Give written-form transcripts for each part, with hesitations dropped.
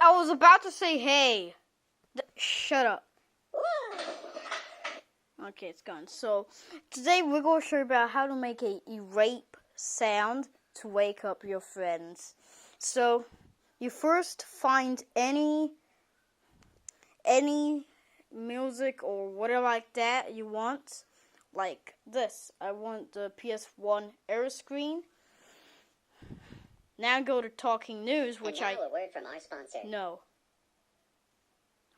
I was about to say hey. Shut up. Okay, it's gone. So, today we're going to show you about how to make a earrape sound to wake up your friends. So, you first find any music or whatever like that you want. Like this. I want the PS1 error screen. Now go to Talking News, which and now a word from our sponsor. No.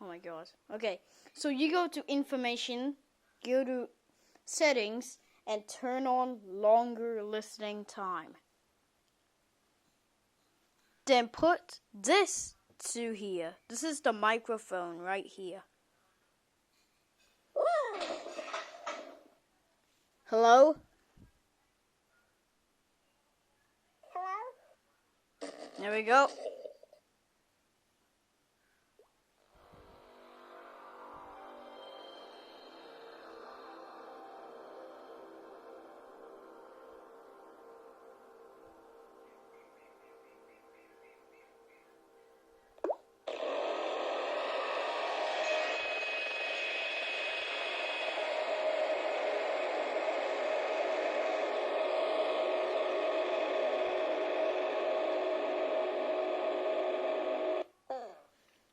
Oh my god. Okay, so you go to Information, go to Settings, and turn on longer listening time. Then put this to here. This is the microphone right here. Hello? Hello? There we go.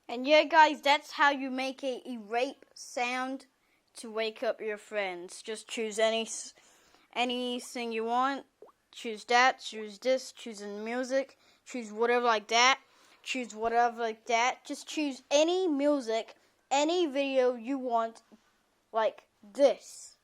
And yeah, guys, that's how you make a earrape sound to wake up your friends. Just choose anything you want. Choose that, choose this, choose the music, choose whatever like that, choose whatever like that. Just choose any music, any video you want like this.